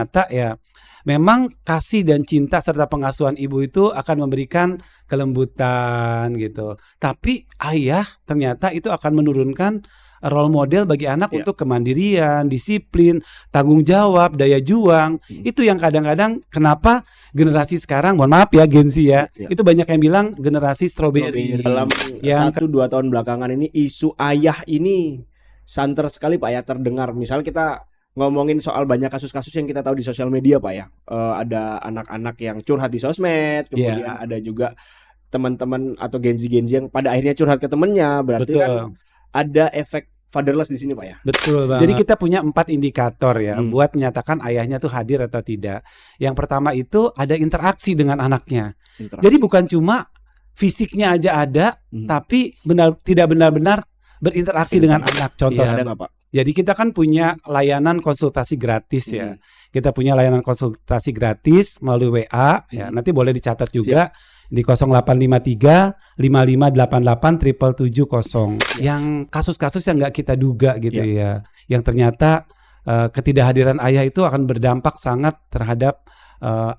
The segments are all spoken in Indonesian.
ternyata ya memang kasih dan cinta serta pengasuhan ibu itu akan memberikan kelembutan gitu. Tapi ayah ternyata itu akan menurunkan role model bagi anak Iya. untuk kemandirian, disiplin, tanggung jawab, daya juang. Itu yang kadang-kadang kenapa generasi sekarang, mohon maaf ya Gen Z ya, Iya. itu banyak yang bilang generasi strawberry. Dalam Yang 1-2 tahun belakangan ini isu ayah ini santer sekali Pak ya, terdengar. Misal kita ngomongin soal banyak kasus-kasus yang kita tahu di sosial media Pak ya. Ada anak-anak yang curhat di sosmed, kemudian Iya. ada juga teman-teman atau Gen Z yang pada akhirnya curhat ke temennya. Berarti kan betul. ada efek fatherless di sini Pak ya. Betul banget. Jadi kita punya 4 indikator ya buat menyatakan ayahnya tuh hadir atau tidak. Yang pertama itu ada interaksi dengan anaknya. Jadi bukan cuma fisiknya aja ada, tapi tidak benar-benar berinteraksi dengan anak. Contohnya ada nggak Pak? Jadi kita kan punya layanan konsultasi gratis ya. Kita punya layanan konsultasi gratis melalui WA ya. Nanti boleh dicatat juga di 0853 5588 770. Yang kasus-kasus yang nggak kita duga gitu ya. Yang ternyata ketidakhadiran ayah itu akan berdampak sangat terhadap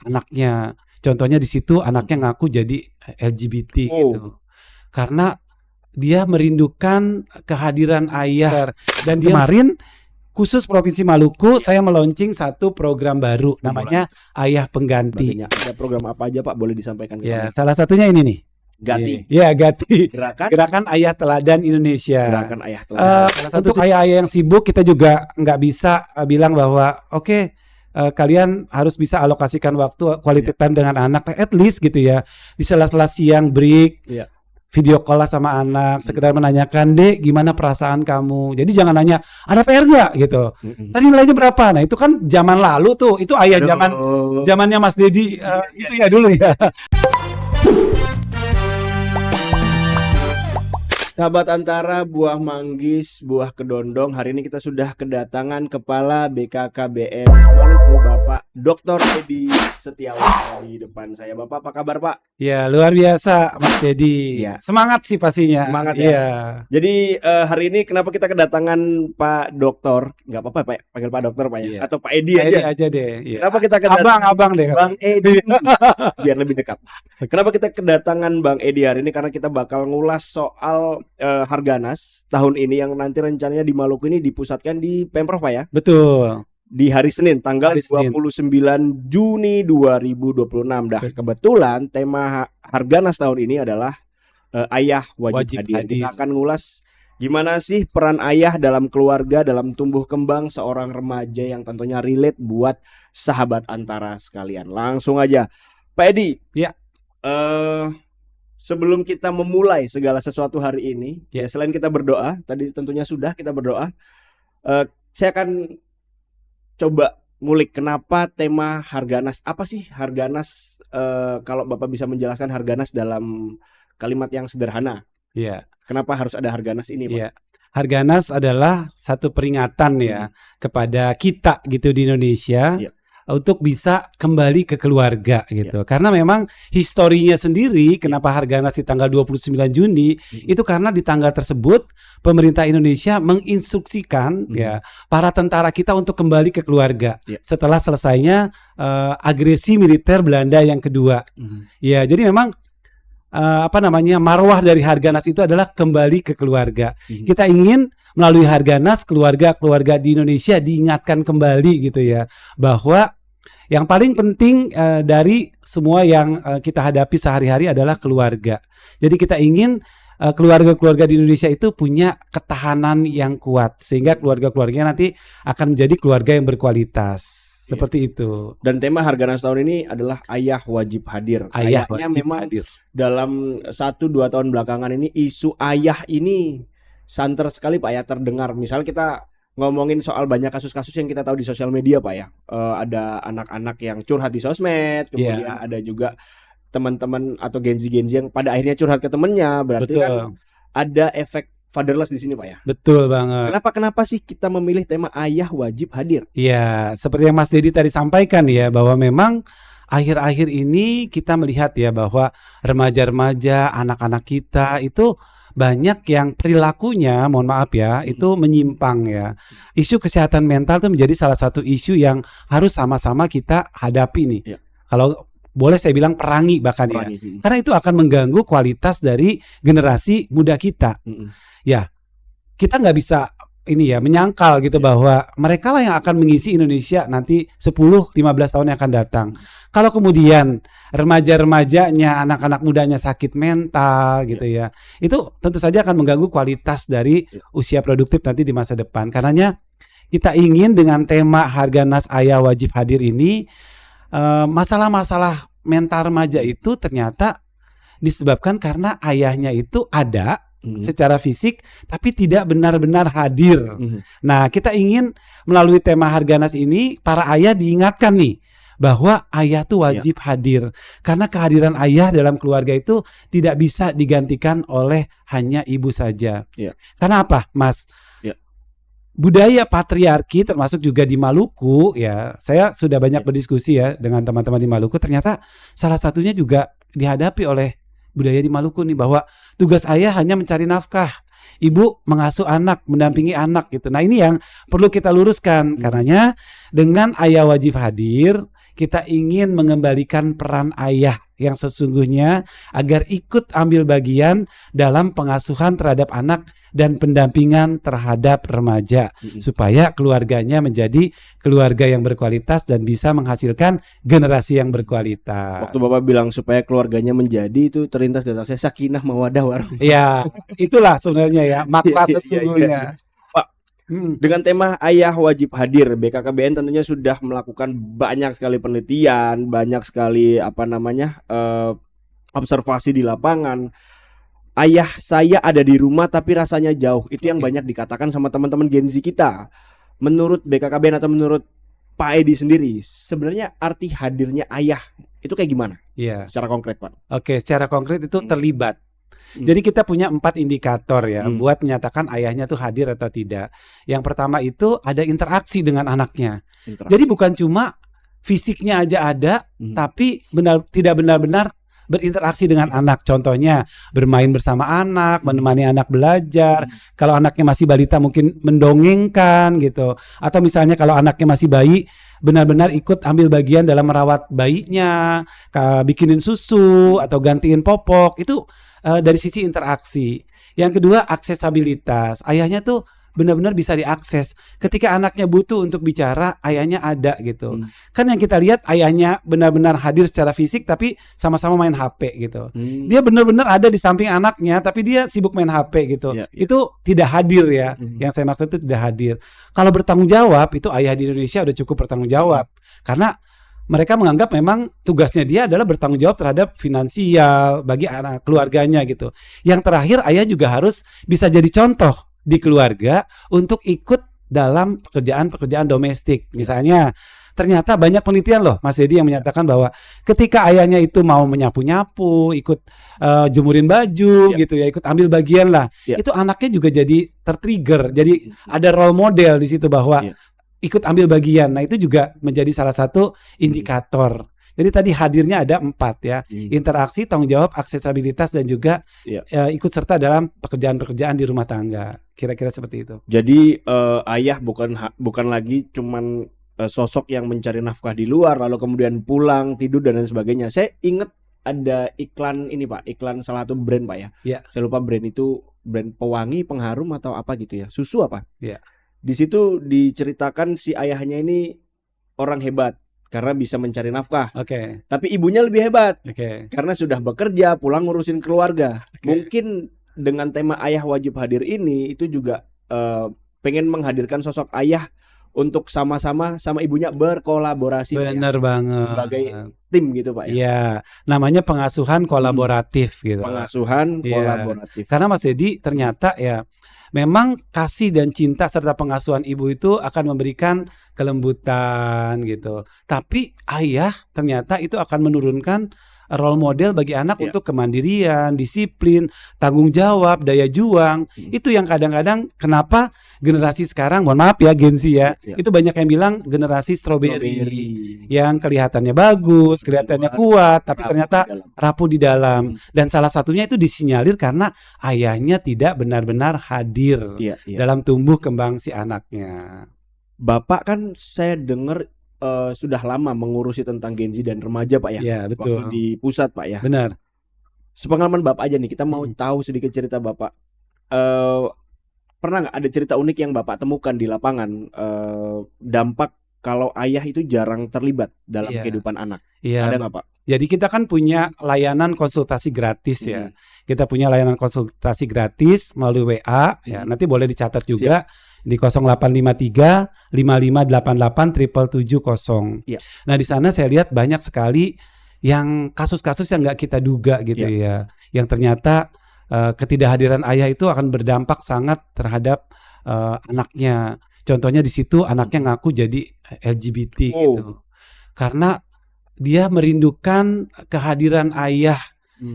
anaknya. Contohnya di situ anaknya ngaku jadi LGBT gitu. Karena dia merindukan kehadiran ayah. Dan kemarin khusus Provinsi Maluku saya meluncing satu program baru namanya Ayah Pengganti. Ada program apa aja Pak, boleh disampaikan ke kami? Salah satunya ini nih. Gati. Ya, Gati. Gerakan Ayah Teladan Indonesia. Gerakan Ayah Teladan. Untuk ayah-ayah yang sibuk kita juga nggak bisa bilang bahwa oke, kalian harus bisa alokasikan waktu quality time dengan anak, at least gitu ya. Di sela-sela siang break. Video call lah sama anak, sekedar menanyakan, Dek, gimana perasaan kamu? Jadi jangan nanya, ada PR nggak gitu. Tadi nilainya berapa? Nah itu kan zaman lalu tuh, itu ayah zamannya Mas Dedi itu ya dulu ya. Sahabat Antara, buah manggis, buah kedondong. Hari ini kita sudah kedatangan Kepala BKKBN Maluku, Bapak Dr. Edi Setiawan di depan saya. Bapak, apa kabar Pak? Ya luar biasa Mas Dedi. Semangat sih pastinya. Semangat ya. Jadi hari ini kenapa kita kedatangan Pak Dokter? Nggak apa-apa Pak, panggil Pak Dokter Pak ya. Atau Pak Edi aja deh. Kenapa kita kedatangan Abang deh. Bang Edi biar lebih dekat. Kenapa kita kedatangan Bang Edi hari ini? Karena kita bakal ngulas soal Harganas tahun ini yang nanti rencananya di Maluku ini dipusatkan di Pemprov Pak ya. Betul. Di hari Senin tanggal 29 Juni 2026. Dah kebetulan tema Harganas tahun ini adalah ayah wajib hadir. Kita akan ngulas gimana sih peran ayah dalam keluarga, dalam tumbuh kembang seorang remaja yang tentunya relate buat sahabat Antara sekalian. Langsung aja Pak Edi. Ya. Sebelum kita memulai segala sesuatu hari ini, ya selain kita berdoa, tadi tentunya sudah kita berdoa, saya akan coba ngulik kenapa tema Harganas. Apa sih Harganas? Kalau Bapak bisa menjelaskan Harganas dalam kalimat yang sederhana. Kenapa harus ada Harganas ini, Pak? Harganas adalah satu peringatan ya kepada kita gitu di Indonesia. Untuk bisa kembali ke keluarga gitu. Karena memang historinya sendiri kenapa Harganas di tanggal 29 Juni itu karena di tanggal tersebut pemerintah Indonesia menginstruksikan ya para tentara kita untuk kembali ke keluarga setelah selesainya agresi militer Belanda yang kedua. Ya, jadi memang marwah dari Harganas itu adalah kembali ke keluarga. Kita ingin melalui Harganas keluarga-keluarga di Indonesia diingatkan kembali gitu ya, bahwa yang paling penting dari semua yang kita hadapi sehari-hari adalah keluarga. Jadi kita ingin keluarga-keluarga di Indonesia itu punya ketahanan yang kuat sehingga keluarga-keluarganya nanti akan menjadi keluarga yang berkualitas. Seperti itu. Dan tema Harganas tahun ini adalah ayah wajib hadir. Ayah Kayaknya wajib memang hadir. Dalam 1-2 tahun belakangan ini isu ayah ini santer sekali Pak ya, terdengar. Misal kita ngomongin soal banyak kasus-kasus yang kita tahu di sosial media Pak ya. Ada anak-anak yang curhat di sosmed, kemudian ada juga teman-teman atau Gen Z yang pada akhirnya curhat ke temennya. Berarti kan ada efek fatherless di sini Pak ya. Betul banget. Kenapa sih kita memilih tema ayah wajib hadir? Ya, seperti yang Mas Dedi tadi sampaikan ya, bahwa memang akhir-akhir ini kita melihat ya bahwa remaja-remaja, anak-anak kita itu banyak yang perilakunya, mohon maaf ya, itu menyimpang ya. Isu kesehatan mental itu menjadi salah satu isu yang harus sama-sama kita hadapi nih. Iya. Kalau boleh saya bilang perangi bahkan ya. Perangi. Karena itu akan mengganggu kualitas dari generasi muda kita. Ya, kita nggak bisa ini ya menyangkal gitu bahwa mereka lah yang akan mengisi Indonesia nanti 10-15 tahun yang akan datang. Kalau kemudian remaja-remajanya, anak-anak mudanya sakit mental gitu ya, itu tentu saja akan mengganggu kualitas dari usia produktif nanti di masa depan. Karenanya kita ingin dengan tema Harganas Ayah Wajib Hadir ini, masalah-masalah mental remaja itu ternyata disebabkan karena ayahnya itu ada secara fisik tapi tidak benar-benar hadir. Nah, kita ingin melalui tema Harganas ini para ayah diingatkan nih bahwa ayah tuh wajib hadir, karena kehadiran ayah dalam keluarga itu tidak bisa digantikan oleh hanya ibu saja. Karena apa, Mas? Budaya patriarki termasuk juga di Maluku ya, saya sudah banyak berdiskusi ya dengan teman-teman di Maluku, ternyata salah satunya juga dihadapi oleh budaya di Maluku nih, bahwa tugas ayah hanya mencari nafkah, ibu mengasuh anak, mendampingi anak gitu. Nah, ini yang perlu kita luruskan. Karenanya dengan ayah wajib hadir, kita ingin mengembalikan peran ayah yang sesungguhnya agar ikut ambil bagian dalam pengasuhan terhadap anak dan pendampingan terhadap remaja, supaya keluarganya menjadi keluarga yang berkualitas dan bisa menghasilkan generasi yang berkualitas. Waktu Bapak bilang supaya keluarganya menjadi, itu terlintas di otak saya sakinah mawaddah warahmah. Ya, itulah sebenarnya ya makna sesungguhnya. Pak, dengan tema ayah wajib hadir, BKKBN tentunya sudah melakukan banyak sekali penelitian, banyak sekali observasi di lapangan. Ayah saya ada di rumah tapi rasanya jauh. Itu yang banyak dikatakan sama teman-teman Gen Z kita. Menurut BKKBN atau menurut Pak Edi sendiri, sebenarnya arti hadirnya ayah itu kayak gimana? Iya. Secara konkret, Pak. Oke, secara konkret itu terlibat. Jadi kita punya 4 indikator ya buat menyatakan ayahnya tuh hadir atau tidak. Yang pertama itu ada interaksi dengan anaknya. Jadi bukan cuma fisiknya aja ada, tapi tidak benar-benar berinteraksi dengan anak. Contohnya bermain bersama anak, menemani anak belajar. Kalau anaknya masih balita mungkin mendongengkan gitu. Atau misalnya kalau anaknya masih bayi, benar-benar ikut ambil bagian dalam merawat bayinya, bikinin susu atau gantiin popok. Itu dari sisi interaksi. Yang kedua, aksesabilitas. Ayahnya tuh benar-benar bisa diakses. Ketika anaknya butuh untuk bicara, ayahnya ada gitu. Kan yang kita lihat ayahnya benar-benar hadir secara fisik tapi sama-sama main HP gitu. Dia benar-benar ada di samping anaknya tapi dia sibuk main HP gitu. Itu tidak hadir ya. Yang saya maksud itu tidak hadir. Kalau bertanggung jawab, itu ayah di Indonesia udah cukup bertanggung jawab. Karena mereka menganggap memang tugasnya dia adalah bertanggung jawab terhadap finansial bagi anak keluarganya gitu. Yang terakhir, ayah juga harus bisa jadi contoh di keluarga untuk ikut dalam pekerjaan-pekerjaan domestik. Misalnya, ternyata banyak penelitian loh, Mas Edi, yang menyatakan bahwa ketika ayahnya itu mau menyapu-nyapu, ikut jemurin baju gitu ya, ikut ambil bagian lah, itu anaknya juga jadi tertrigger. Jadi ada role model di situ bahwa ikut ambil bagian. Nah, itu juga menjadi salah satu indikator. Jadi tadi hadirnya ada 4 ya, interaksi, tanggung jawab, aksesabilitas, dan juga ikut serta dalam pekerjaan-pekerjaan di rumah tangga. Kira-kira seperti itu. Jadi ayah bukan lagi cuman sosok yang mencari nafkah di luar lalu kemudian pulang tidur dan lain sebagainya. Saya ingat ada iklan ini, Pak, iklan salah satu brand, Pak ya. Saya lupa brand itu, brand pewangi, pengharum atau apa gitu ya. Susu apa? Di situ diceritakan si ayahnya ini orang hebat karena bisa mencari nafkah. Tapi ibunya lebih hebat karena sudah bekerja, pulang ngurusin keluarga. Mungkin dengan tema ayah wajib hadir ini itu juga pengen menghadirkan sosok ayah untuk sama-sama sama ibunya berkolaborasi. Benar banget. Sebagai tim gitu, Pak ya. Iya, namanya pengasuhan kolaboratif gitu. Pengasuhan kolaboratif. Karena Mas Dedi ternyata ya memang kasih dan cinta serta pengasuhan ibu itu akan memberikan kelembutan gitu. Tapi ayah ternyata itu akan menurunkan role model bagi anak Iya. untuk kemandirian, disiplin, tanggung jawab, daya juang. Itu yang kadang-kadang kenapa generasi sekarang, mohon maaf ya Gen Z ya, Iya. itu banyak yang bilang generasi strawberry, Strawberry. yang kelihatannya bagus, kelihatannya kuat, tapi ternyata rapuh di dalam. Dan salah satunya itu disinyalir karena ayahnya tidak benar-benar hadir Iya, iya. dalam tumbuh kembang si anaknya. Bapak kan saya dengar sudah lama mengurusi tentang Gen Z dan remaja Pak ya. Iya, betul. Waktu di pusat Pak ya. Benar. Sepengalaman Bapak aja nih, kita mau tahu sedikit cerita Bapak. Pernah nggak ada cerita unik yang Bapak temukan di lapangan, dampak kalau ayah itu jarang terlibat dalam kehidupan anak? Iya. Ada nggak Pak? Jadi kita kan punya layanan konsultasi gratis ya. Kita punya layanan konsultasi gratis melalui WA ya. Nanti boleh dicatat juga di 0853 5588 770. Iya. Nah, di sana saya lihat banyak sekali yang kasus-kasus yang nggak kita duga gitu ya. Yang ternyata ketidakhadiran ayah itu akan berdampak sangat terhadap anaknya. Contohnya di situ anaknya ngaku jadi LGBT gitu. Karena dia merindukan kehadiran ayah.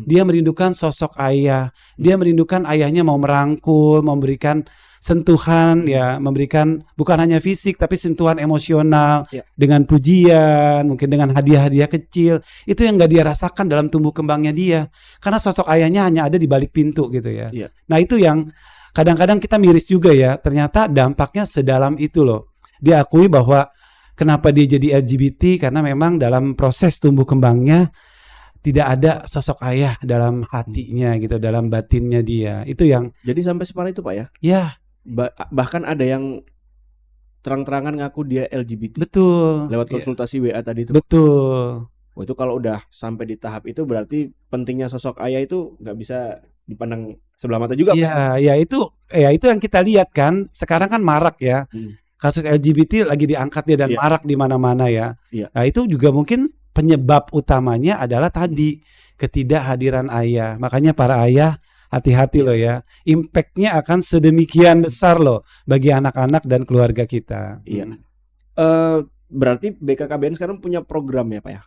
Dia merindukan sosok ayah. Dia merindukan ayahnya mau merangkul, memberikan sentuhan ya, memberikan bukan hanya fisik tapi sentuhan emosional dengan pujian, mungkin dengan hadiah-hadiah kecil. Itu yang nggak dia rasakan dalam tumbuh kembangnya dia. Karena sosok ayahnya hanya ada di balik pintu gitu ya. Nah, itu yang kadang-kadang kita miris juga ya. Ternyata dampaknya sedalam itu loh. Dia akui bahwa kenapa dia jadi LGBT karena memang dalam proses tumbuh kembangnya tidak ada sosok ayah dalam hatinya gitu, dalam batinnya dia. Itu yang jadi sampai separah itu Pak ya? Ya. Bahkan ada yang terang-terangan ngaku dia LGBT. Betul. Lewat konsultasi WA tadi itu. Betul. Oh, itu kalau udah sampai di tahap itu berarti pentingnya sosok ayah itu nggak bisa dipandang sebelah mata juga. Iya, ya itu yang kita lihat kan. Sekarang kan marak ya. Kasus LGBT lagi diangkat ya dan marak di mana-mana ya. Nah, itu juga mungkin penyebab utamanya adalah tadi ketidakhadiran ayah. Makanya para ayah hati-hati loh ya. Impact-nya akan sedemikian besar loh bagi anak-anak dan keluarga kita. Iya. Berarti BKKBN sekarang punya program ya Pak ya?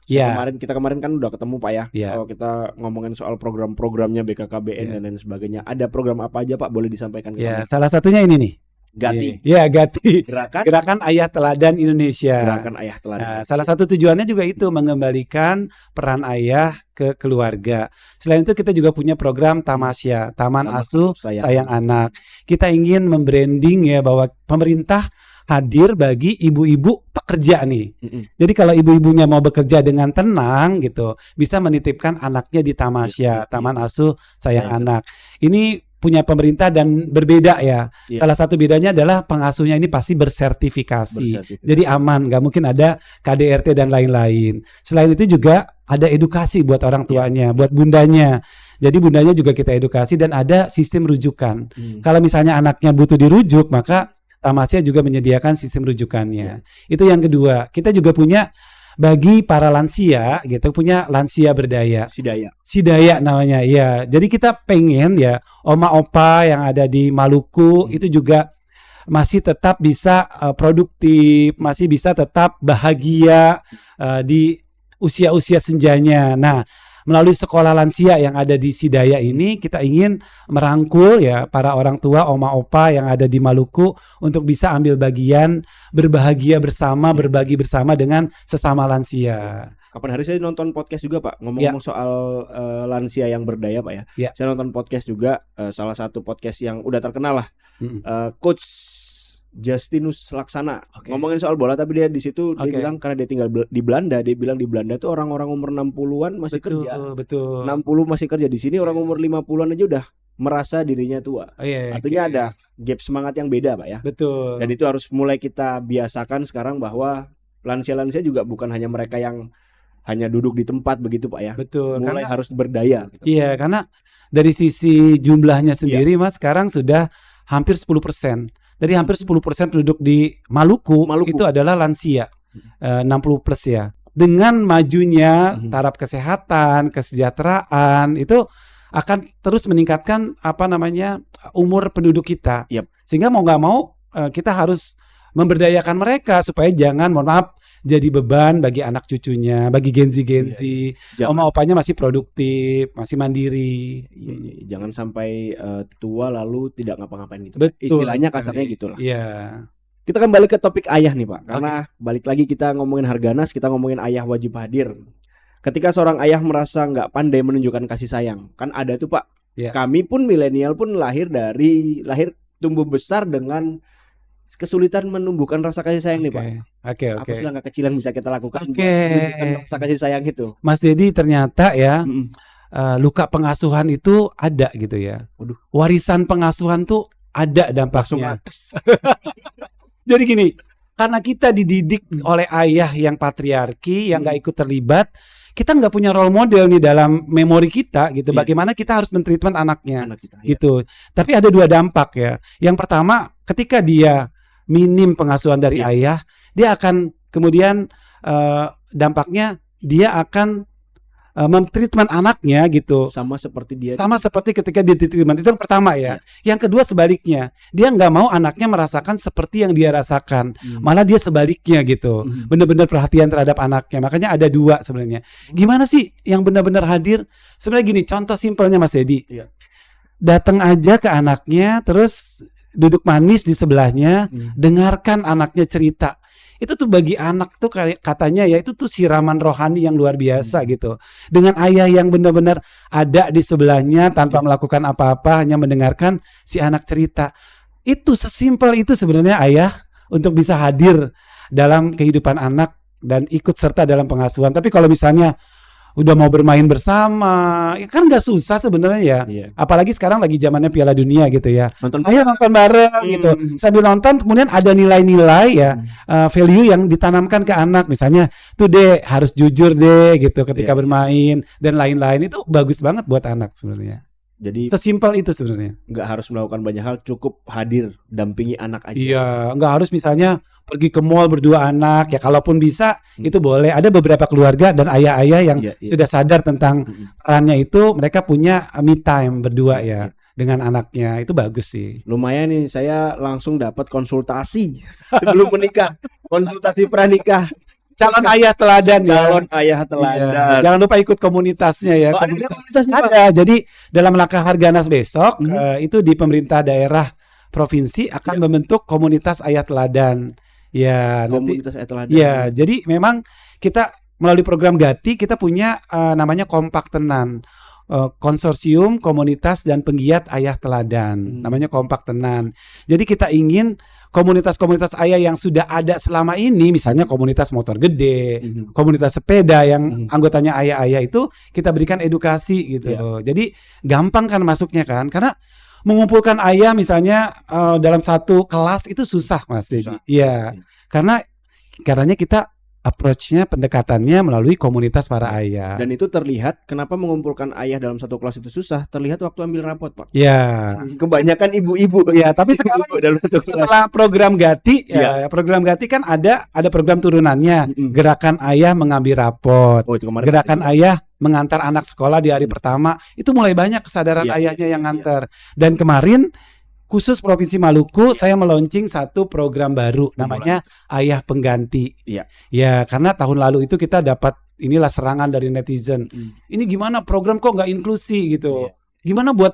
Kita kemarin kan udah ketemu Pak ya. Kalau kita ngomongin soal program-programnya BKKBN dan lain sebagainya. Ada program apa aja Pak boleh disampaikan ke kami? Salah satunya ini nih. Gati. Gati. Gerakan Ayah Teladan Indonesia. Gerakan Ayah Teladan. Nah, salah satu tujuannya juga itu mengembalikan peran ayah ke keluarga. Selain itu kita juga punya program Tamasya, Taman Asuh Sayang Anak. Kita ingin membranding ya bahwa pemerintah hadir bagi ibu-ibu pekerja nih. Jadi kalau ibu-ibunya mau bekerja dengan tenang gitu, bisa menitipkan anaknya di Tamasya, Taman Asuh Sayang Anak. Ini punya pemerintah dan berbeda ya. Salah satu bedanya adalah pengasuhnya ini pasti bersertifikasi. Jadi aman, nggak mungkin ada KDRT dan lain-lain. Selain itu juga ada edukasi buat orang tuanya, buat bundanya. Jadi bundanya juga kita edukasi dan ada sistem rujukan. Kalau misalnya anaknya butuh dirujuk, maka Tamasya juga menyediakan sistem rujukannya. Itu yang kedua. Kita juga punya bagi para lansia gitu, punya lansia berdaya. Sidaya namanya. Ya. Jadi kita pengen ya oma opa yang ada di Maluku itu juga masih tetap bisa produktif, masih bisa tetap bahagia di usia-usia senjanya. Nah, melalui sekolah lansia yang ada di Sidaya ini kita ingin merangkul ya para orang tua oma opa yang ada di Maluku untuk bisa ambil bagian berbahagia bersama, berbagi bersama dengan sesama lansia. Kapan hari saya nonton podcast juga Pak, ngomong-ngomong soal lansia yang berdaya Pak ya. Saya nonton podcast juga, salah satu podcast yang udah terkenal lah, Coach Justinus Laksana ngomongin soal bola, tapi dia di situ dia bilang karena dia tinggal di Belanda, dia bilang di Belanda tuh orang-orang umur 60-an masih kerja. 60 masih kerja, di sini orang umur 50-an aja udah merasa dirinya tua. Artinya ada gap semangat yang beda Pak ya. Dan itu harus mulai kita biasakan sekarang bahwa lansia-lansia juga bukan hanya mereka yang hanya duduk di tempat begitu Pak ya. Mulai karena harus berdaya gitu. Iya, karena dari sisi jumlahnya sendiri Mas sekarang sudah hampir 10%. Dari hampir 10% penduduk di Maluku itu adalah lansia, 60 plus ya. Dengan majunya taraf kesehatan, kesejahteraan itu akan terus meningkatkan umur penduduk kita. Sehingga mau nggak mau kita harus memberdayakan mereka supaya jangan, mohon maaf, jadi beban bagi anak cucunya, bagi Gen Z. Oma opanya masih produktif, masih mandiri. Jangan sampai tua lalu tidak ngapa-ngapain gitu. Betul. Istilahnya kasarnya gitulah. Iya. Kita kembali ke topik ayah nih Pak. Karena balik lagi kita ngomongin Harganas, kita ngomongin ayah wajib hadir. Ketika seorang ayah merasa nggak pandai menunjukkan kasih sayang, kan ada tuh Pak. Kami pun milenial pun lahir tumbuh besar dengan kesulitan menumbuhkan rasa kasih sayang nih Pak. Apa sih langkah kecil yang bisa kita lakukan untuk menunjukkan rasa kasih sayang itu? Mas Dedi, ternyata ya luka pengasuhan itu ada gitu ya. Warisan pengasuhan tuh ada dampaknya. Jadi gini, karena kita dididik oleh ayah yang patriarki, yang gak ikut terlibat, kita nggak punya role model nih dalam memori kita gitu. Bagaimana kita harus men-treatment anaknya gitu. Tapi ada dua dampak ya. Yang pertama, ketika dia minim pengasuhan dari ayah, dia akan kemudian dampaknya dia akan men-treatment anaknya gitu. Sama seperti ketika dia treatment. Itu yang pertama ya. Yang kedua sebaliknya, dia nggak mau anaknya merasakan seperti yang dia rasakan. Malah dia sebaliknya gitu. Benar-benar perhatian terhadap anaknya. Makanya ada dua sebenarnya. Gimana sih yang benar-benar hadir? Sebenarnya gini, contoh simpelnya Mas Dedi. Datang aja ke anaknya, terus duduk manis di sebelahnya, dengarkan anaknya cerita. Itu tuh bagi anak tuh katanya ya, itu tuh siraman rohani yang luar biasa gitu. Dengan ayah yang benar-benar ada di sebelahnya tanpa melakukan apa-apa, hanya mendengarkan si anak cerita. Itu sesimpel itu sebenarnya ayah untuk bisa hadir dalam kehidupan anak dan ikut serta dalam pengasuhan. Tapi kalau misalnya udah mau bermain bersama, ya kan nggak susah sebenarnya ya. Apalagi sekarang lagi zamannya Piala Dunia gitu ya. Ayo nonton bareng gitu. Sambil nonton kemudian ada nilai-nilai ya, value yang ditanamkan ke anak. Misalnya tuh deh harus jujur deh gitu ketika bermain dan lain-lain. Itu bagus banget buat anak sebenarnya. Jadi sesimpel itu sebenarnya. Nggak harus melakukan banyak hal, cukup hadir, dampingi anak aja. Iya, nggak harus misalnya pergi ke mall berdua anak ya, kalaupun bisa itu boleh. Ada beberapa keluarga dan ayah-ayah yang sudah sadar tentang perannya itu, mereka punya me time berdua ya dengan anaknya. Itu bagus sih. Lumayan nih, saya langsung dapat konsultasi sebelum menikah, konsultasi pranikah. Calon ayah teladan ya. Calon ayah teladan. Iya. Jangan lupa ikut komunitasnya ya. Komunitasnya ada. Jadi dalam langkah Harganas besok itu di pemerintah daerah provinsi akan membentuk komunitas ayah teladan. Ya, komunitas ayah teladan. Ya, jadi memang kita melalui program Gati kita punya namanya Kompak Tenan. Konsorsium Komunitas dan Penggiat Ayah Teladan. Namanya Kompak Tenan. Jadi kita ingin komunitas-komunitas ayah yang sudah ada selama ini, misalnya komunitas motor gede, komunitas sepeda yang anggotanya ayah-ayah itu kita berikan edukasi gitu. Jadi gampang kan masuknya kan, karena mengumpulkan ayah misalnya dalam satu kelas itu susah Mas. Iya, karena kita approach-nya, pendekatannya melalui komunitas para ayah. Dan itu terlihat kenapa mengumpulkan ayah dalam satu kelas itu susah, terlihat waktu ambil rapot Pak. Ya. Kebanyakan ibu-ibu. Ya, tapi sekarang setelah program Gati, program Gati kan ada program turunannya, gerakan ayah mengambil rapot, gerakan ayah mengantar anak sekolah di hari pertama. Itu mulai banyak kesadaran ayahnya yang ngantar. Dan kemarin khusus Provinsi Maluku, saya meluncing satu program baru namanya Ayah Pengganti. Ya, karena tahun lalu itu kita dapat inilah serangan dari netizen. Ini gimana program kok nggak inklusi gitu? Gimana buat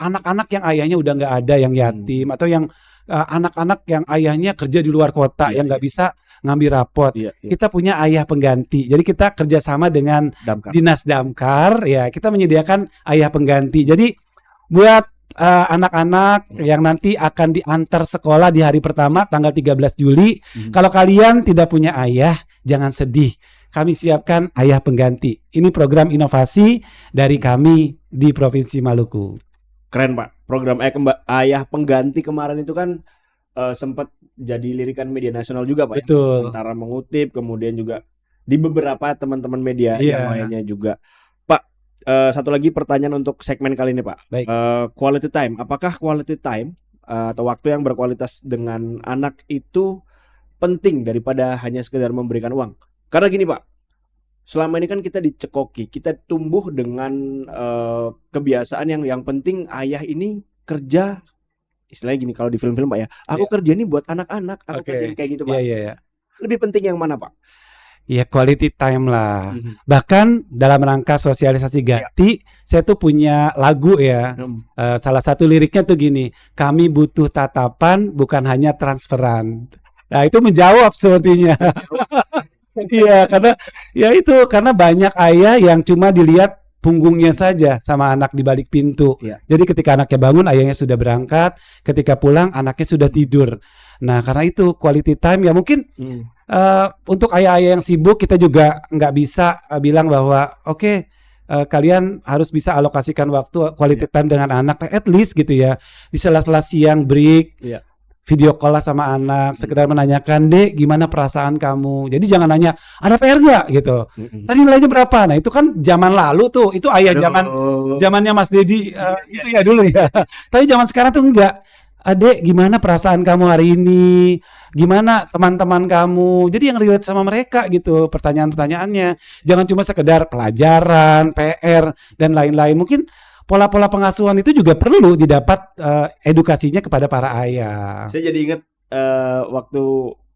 anak-anak yang ayahnya udah nggak ada, yang yatim atau yang anak-anak yang ayahnya kerja di luar kota yang nggak bisa ngambil rapot. Kita punya Ayah Pengganti. Jadi kita kerjasama dengan Dinas Damkar. Ya, kita menyediakan Ayah Pengganti. Jadi buat anak-anak yang nanti akan diantar sekolah di hari pertama tanggal 13 Juli. Kalau kalian tidak punya ayah, jangan sedih. Kami siapkan Ayah Pengganti. Ini program inovasi dari kami di Provinsi Maluku. Keren Pak. Program Ayah Pengganti kemarin itu kan sempat jadi lirikan media nasional juga Pak. Betul. Antara mengutip, kemudian juga di beberapa teman-teman media yang lainnya juga. Satu lagi pertanyaan untuk segmen kali ini Pak. Baik. Quality time. Apakah quality time atau waktu yang berkualitas dengan anak itu penting daripada hanya sekedar memberikan uang? Karena gini Pak, selama ini kan kita dicekoki, kita tumbuh dengan kebiasaan yang penting ayah ini kerja, istilahnya gini kalau di film-film Pak ya, aku kerja ini buat anak-anak, aku kerja kayak gitu Pak. lebih penting yang mana, Pak? Ya quality time lah. Bahkan dalam rangka sosialisasi Gati, saya tuh punya lagu ya. Salah satu liriknya tuh gini, kami butuh tatapan bukan hanya transferan. Nah itu menjawab sepertinya. Iya karena ya itu karena banyak ayah yang cuma dilihat punggungnya saja sama anak di balik pintu. Jadi ketika anaknya bangun ayahnya sudah berangkat, ketika pulang anaknya sudah tidur. Nah karena itu quality time ya mungkin untuk ayah-ayah yang sibuk kita juga nggak bisa bilang bahwa oke, kalian harus bisa alokasikan waktu quality time dengan anak at least gitu ya di sela-sela siang break. Video call lah sama anak, sekedar menanyakan, Dek, gimana perasaan kamu? Jadi jangan nanya, ada PR nggak gitu. Tadi nilainya berapa? Nah itu kan zaman lalu tuh, itu ayah zamannya Mas Dedi itu ya dulu ya. Tapi zaman sekarang tuh enggak. Adek, gimana perasaan kamu hari ini? Gimana teman-teman kamu? Jadi yang relate sama mereka gitu, pertanyaan-pertanyaannya. Jangan cuma sekedar pelajaran, PR dan lain-lain. Mungkin pola-pola pengasuhan itu juga perlu didapat edukasinya kepada para ayah. Saya jadi ingat waktu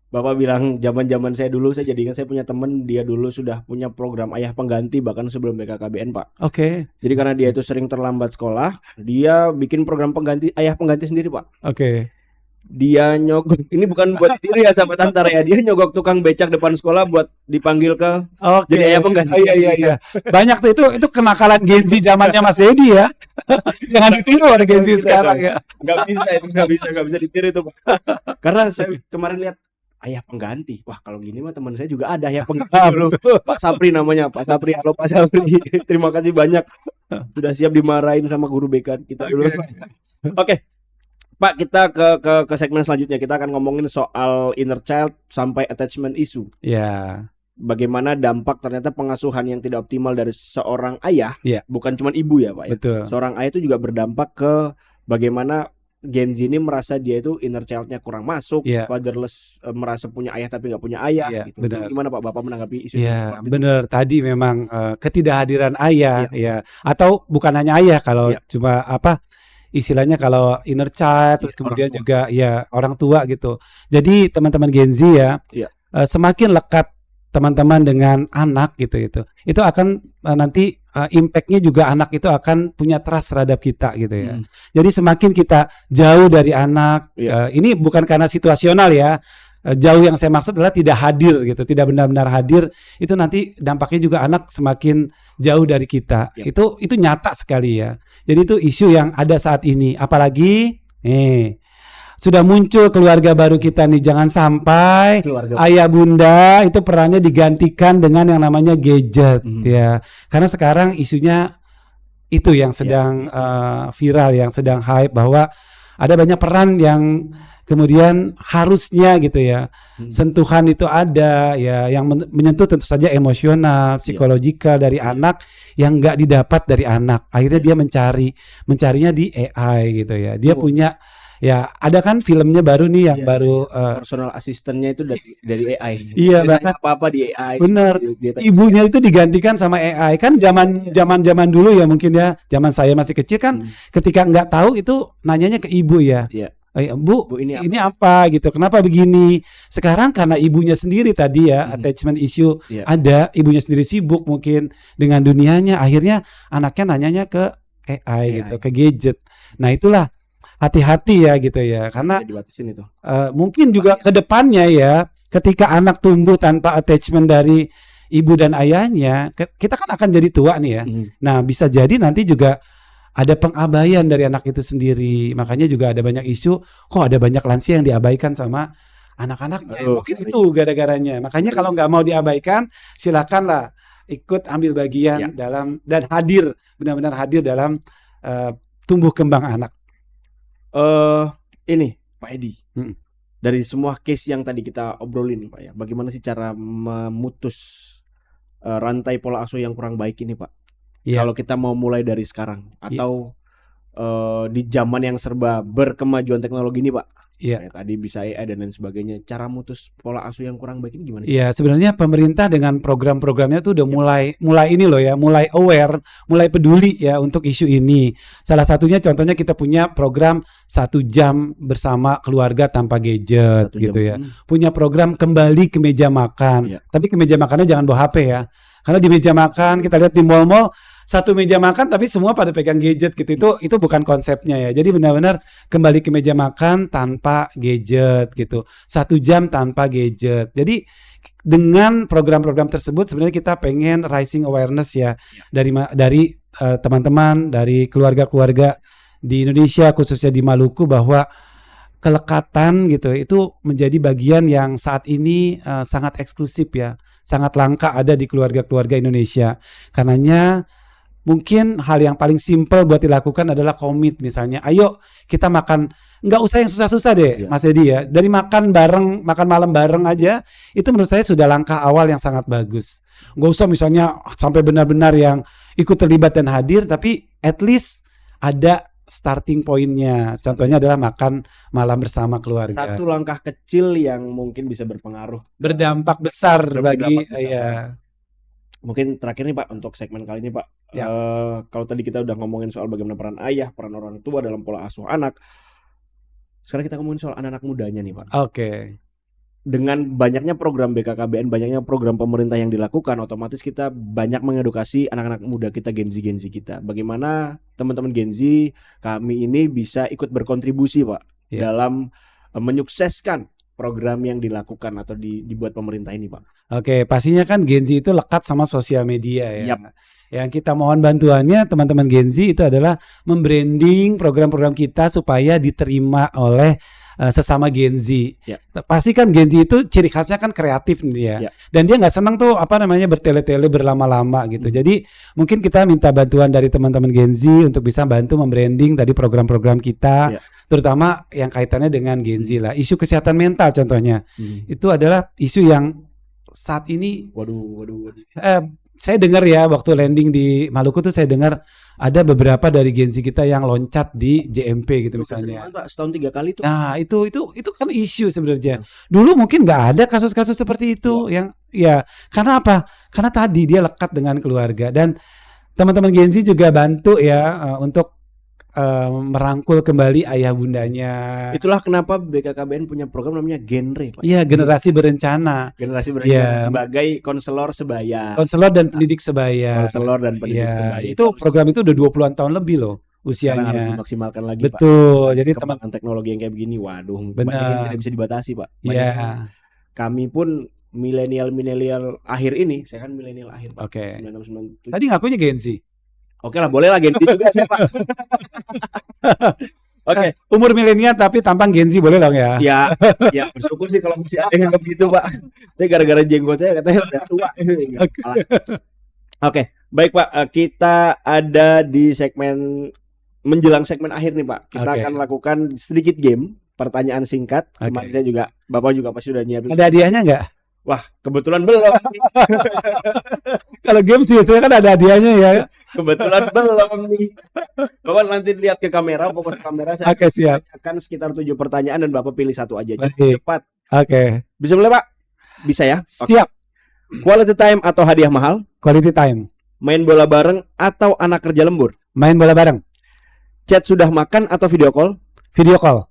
Bapak bilang zaman-zaman saya dulu, saya jadi ingat saya punya teman, dia dulu sudah punya program ayah pengganti bahkan sebelum BKKBN, Pak. Oke. Jadi karena dia itu sering terlambat sekolah, dia bikin program pengganti ayah pengganti sendiri, Pak. Oke. Dia nyogok, ini bukan buat diri ya sahabat Antara ya, dia nyogok tukang becak depan sekolah buat dipanggil ke jadi ayah pengganti. Iya. Banyak tuh itu kenakalan Gen Z zamannya Mas Dedi ya. Jangan ditiru ada Gen Z sekarang ya. Nggak bisa ditiru itu, Pak. Karena saya kemarin lihat ayah pengganti. Wah, kalau gini mah teman saya juga ada ayah pengganti dulu. Pak Sapri namanya, Pak Sapri. Halo Pak Sapri. Terima kasih banyak sudah siap dimarahin sama guru BK kita dulu. Oke. Pak, kita ke segmen selanjutnya. Kita akan ngomongin soal inner child sampai attachment issue. Ya. Bagaimana dampak ternyata pengasuhan yang tidak optimal dari seorang ayah, bukan cuma ibu ya, Pak ya. Betul. Seorang ayah itu juga berdampak ke bagaimana Gen Z ini merasa dia itu inner child-nya kurang masuk, fatherless, merasa punya ayah tapi nggak punya ayah. Gitu. Benar. Gimana Pak Bapak menanggapi isu ya, benar. Tadi memang ketidakhadiran ayah, atau bukan hanya ayah kalau cuma istilahnya kalau inner child, terus kemudian juga orang tua gitu. Jadi teman-teman Gen Z semakin lekat teman-teman dengan anak gitu itu akan nanti impact-nya juga anak itu akan punya trust terhadap kita gitu ya. Jadi semakin kita jauh dari anak, ini bukan karena situasional ya. Jauh yang saya maksud adalah tidak hadir gitu, tidak benar-benar hadir, itu nanti dampaknya juga anak semakin jauh dari kita. Itu nyata sekali ya. Jadi itu isu yang ada saat ini. Apalagi sudah muncul keluarga baru kita nih, jangan sampai ayah bunda itu perannya digantikan dengan yang namanya gadget ya. Karena sekarang isunya itu yang sedang viral, yang sedang hype, bahwa ada banyak peran yang kemudian harusnya gitu ya, sentuhan itu ada ya, yang menyentuh tentu saja emosional, psikologikal dari anak yang nggak didapat dari anak. Akhirnya dia mencarinya di AI gitu ya. Dia punya ada kan filmnya baru nih yang baru personal asistennya itu dari AI. Iya, bahkan apa di AI. Bener. Ibunya itu digantikan sama AI. Kan zaman dulu ya, mungkin ya, zaman saya masih kecil kan, ketika nggak tahu itu nanyanya ke ibu ya. Bu, ini apa gitu, kenapa begini? Sekarang karena ibunya sendiri tadi ya, attachment issue ada, ibunya sendiri sibuk mungkin dengan dunianya, akhirnya anaknya nanyanya ke AI gitu, ke gadget. Nah itulah, hati-hati ya gitu ya, karena mungkin juga ke depannya ya, ketika anak tumbuh tanpa attachment dari ibu dan ayahnya, kita kan akan jadi tua nih ya. Nah bisa jadi nanti juga ada pengabaian dari anak itu sendiri. Makanya juga ada banyak isu, kok ada banyak lansia yang diabaikan sama anak-anaknya. Mungkin itu gara-garanya. Makanya kalau nggak mau diabaikan, silakanlah ikut ambil bagian dalam, dan hadir, benar-benar hadir dalam tumbuh kembang anak. Ini Pak Edi, dari semua case yang tadi kita obrolin Pak ya, bagaimana sih cara memutus rantai pola asuh yang kurang baik ini Pak? Kalau kita mau mulai dari sekarang atau di zaman yang serba berkemajuan teknologi ini Pak. Iya. Kayak tadi bisa AI dan lain sebagainya. Cara mutus pola asuh yang kurang baik ini gimana sih? Iya, sebenarnya pemerintah dengan program-programnya tuh udah mulai ini loh ya, mulai aware, mulai peduli ya untuk isu ini. Salah satunya contohnya kita punya program 1 jam bersama keluarga tanpa gadget 1 jam. gitu ya. Punya program kembali ke meja makan. Iya. Tapi ke meja makannya jangan bawa HP ya. Karena di meja makan kita lihat di mall-mall satu meja makan tapi semua pada pegang gadget gitu. Itu bukan konsepnya ya. Jadi benar-benar kembali ke meja makan tanpa gadget gitu. 1 jam tanpa gadget. Jadi dengan program-program tersebut sebenarnya kita pengen raising awareness ya dari teman-teman, dari keluarga-keluarga di Indonesia khususnya di Maluku bahwa kelekatan gitu itu menjadi bagian yang saat ini sangat eksklusif ya, sangat langka ada di keluarga-keluarga Indonesia. Karenanya mungkin hal yang paling simpel buat dilakukan adalah komit misalnya. Ayo kita makan, nggak usah yang susah-susah deh Mas Edi ya. Dari makan bareng, makan malam bareng aja, itu menurut saya sudah langkah awal yang sangat bagus. Nggak usah misalnya sampai benar-benar yang ikut terlibat dan hadir, tapi at least ada starting pointnya. Contohnya adalah makan malam bersama keluarga. Satu langkah kecil yang mungkin bisa berpengaruh. Berdampak besar bagi ya. Mungkin terakhir nih Pak untuk segmen kali ini Pak. Kalau tadi kita udah ngomongin soal bagaimana peran ayah, peran orang tua dalam pola asuh anak. Sekarang kita ngomongin soal anak-anak mudanya nih Pak. Oke. Dengan banyaknya program BKKBN, banyaknya program pemerintah yang dilakukan, otomatis kita banyak mengedukasi anak-anak muda kita, Gen Z kita. Bagaimana teman-teman Gen Z kami ini bisa ikut berkontribusi Pak dalam menyukseskan program yang dilakukan atau dibuat pemerintah ini Pak. Oke, pastinya kan Gen Z itu lekat sama sosial media ya. Yang kita mohon bantuannya teman-teman Gen Z itu adalah membranding program-program kita supaya diterima oleh sesama Gen Z. Pasti kan Gen Z itu ciri khasnya kan kreatif nih ya. Dan dia nggak senang tuh bertele-tele berlama-lama gitu. Jadi mungkin kita minta bantuan dari teman-teman Gen Z untuk bisa bantu membranding tadi program-program kita, terutama yang kaitannya dengan Gen Z lah. Isu kesehatan mental contohnya. Itu adalah isu yang saat ini saya dengar ya waktu landing di Maluku tuh saya dengar ada beberapa dari Gen Z kita yang loncat di JMP gitu misalnya. Pak, setahun 3 kali tuh. Nah itu kan isu sebenarnya. Dulu mungkin nggak ada kasus-kasus seperti itu yang ya karena apa? Karena tadi dia lekat dengan keluarga dan teman-teman Gen Z juga bantu ya untuk merangkul kembali ayah bundanya. Itulah kenapa BKKBN punya program namanya Genre Pak. Iya, generasi berencana. Generasi berencana sebagai konselor sebaya. Konselor dan pendidik sebaya. Konselor dan pendidik sebaya. Itu program itu udah 20-an tahun lebih loh usianya. Harus dimaksimalkan lagi Pak. Betul. Jadi teman teknologi yang kayak begini, waduh, benar. Tidak bisa dibatasi Pak. Iya. Kami pun milenial akhir ini, saya kan milenial akhir Pak. Oke. 9697. Tadi ngakunya Gen Z. Oke lah, boleh lah Gen Z juga saya Pak. Oke, umur milenial tapi tampang Gen Z boleh dong ya? Ya bersyukur sih kalau masih ada yang begitu Pak. Tapi gara-gara jenggotnya katanya udah tua. Oke, baik Pak. Kita ada di segmen menjelang segmen akhir nih Pak. Kita akan lakukan sedikit game, pertanyaan singkat. Kemarin saya juga, Bapak juga pasti udah nyiapin. Ada hadiahnya nggak? Wah, kebetulan belum. Kalau game sih saya kan ada hadiahnya ya. Kebetulan belum nih. Bapak nanti lihat ke kamera, fokus kamera. Saya akan sekitar 7 pertanyaan dan Bapak pilih satu aja. Cepat. Bisa boleh Pak? Bisa ya? Siap. Quality time atau hadiah mahal? Quality time. Main bola bareng atau anak kerja lembur? Main bola bareng. Chat sudah makan atau video call? Video call.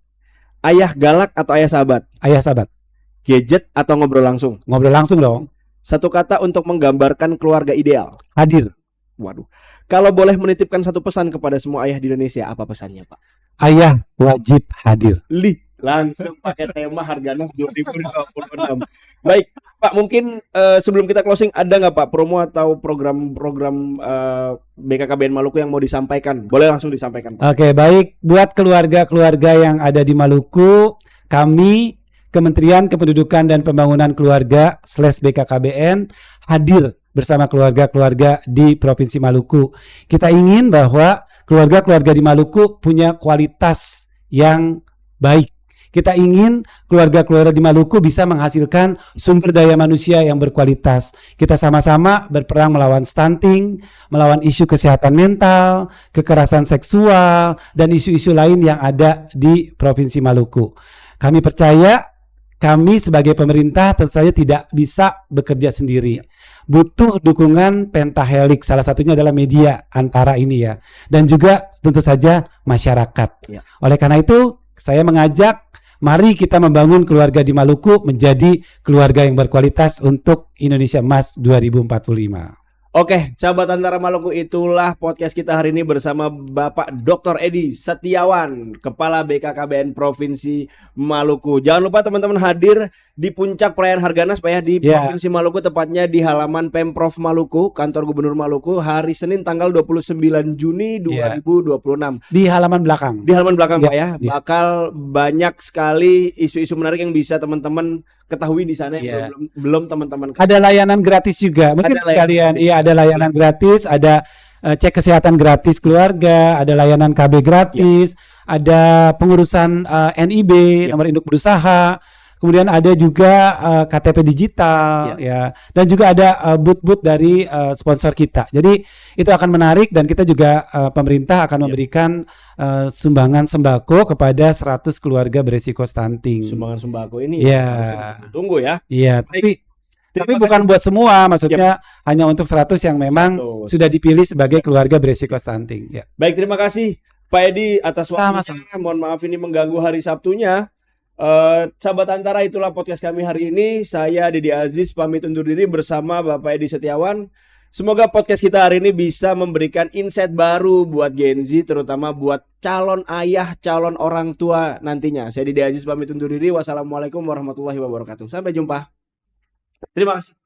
Ayah galak atau ayah sahabat? Ayah sahabat. Gadget atau ngobrol langsung? Ngobrol langsung dong. Satu kata untuk menggambarkan keluarga ideal? Hadir. Waduh. Kalau boleh menitipkan satu pesan kepada semua ayah di Indonesia, apa pesannya Pak? Ayah wajib hadir. Langsung pakai tema harganya 2026. Baik Pak, mungkin sebelum kita closing ada nggak Pak promo atau program-program BKKBN Maluku yang mau disampaikan? Boleh langsung disampaikan Pak. Oke, baik. Buat keluarga-keluarga yang ada di Maluku, kami Kementerian Kependudukan dan Pembangunan Keluarga /BKKBN hadir bersama keluarga-keluarga di Provinsi Maluku. Kita ingin bahwa keluarga-keluarga di Maluku punya kualitas yang baik. Kita ingin keluarga-keluarga di Maluku bisa menghasilkan sumber daya manusia yang berkualitas. Kita sama-sama berperang melawan stunting, melawan isu kesehatan mental, kekerasan seksual, dan isu-isu lain yang ada di Provinsi Maluku. Kami percaya kami sebagai pemerintah tentu saja tidak bisa bekerja sendiri. Butuh dukungan pentahelix, salah satunya adalah media antara ini ya. Dan juga tentu saja masyarakat. Ya. Oleh karena itu, saya mengajak mari kita membangun keluarga di Maluku menjadi keluarga yang berkualitas untuk Indonesia Emas 2045. Oke, sahabat Antara Maluku, itulah podcast kita hari ini bersama Bapak Dr. Edi Setiawan, Kepala BKKBN Provinsi Maluku. Jangan lupa teman-teman hadir di puncak perayaan Harganas Pak ya, di Provinsi Maluku, tepatnya di halaman Pemprov Maluku, Kantor Gubernur Maluku, hari Senin tanggal 29 Juni 2026. Di halaman belakang. Di halaman belakang Pak ya, bakal banyak sekali isu-isu menarik yang bisa teman-teman ketahui di sana yang belum teman-teman. Ada layanan gratis juga, mungkin sekalian. Iya, ada layanan gratis, ada cek kesehatan gratis keluarga, ada layanan KB gratis, ada pengurusan NIB, nomor induk berusaha. Kemudian ada juga KTP digital ya, dan juga ada booth-booth dari sponsor kita. Jadi itu akan menarik dan kita juga pemerintah akan memberikan sumbangan sembako kepada 100 keluarga beresiko stunting. Sumbangan sembako ini tunggu ya. Iya, tapi bukan buat semua, maksudnya hanya untuk 100 yang memang sudah dipilih sebagai keluarga beresiko stunting ya. Baik, terima kasih Pak Edi atas waktunya. Mohon maaf ini mengganggu hari Sabtunya. Sahabat Antara, itulah podcast kami hari ini. Saya Didi Aziz pamit undur diri bersama Bapak Edi Setiawan. Semoga podcast kita hari ini bisa memberikan insight baru buat Gen Z, terutama buat calon ayah, calon orang tua nantinya. Saya Didi Aziz pamit undur diri. Wassalamualaikum warahmatullahi wabarakatuh. Sampai jumpa. Terima kasih.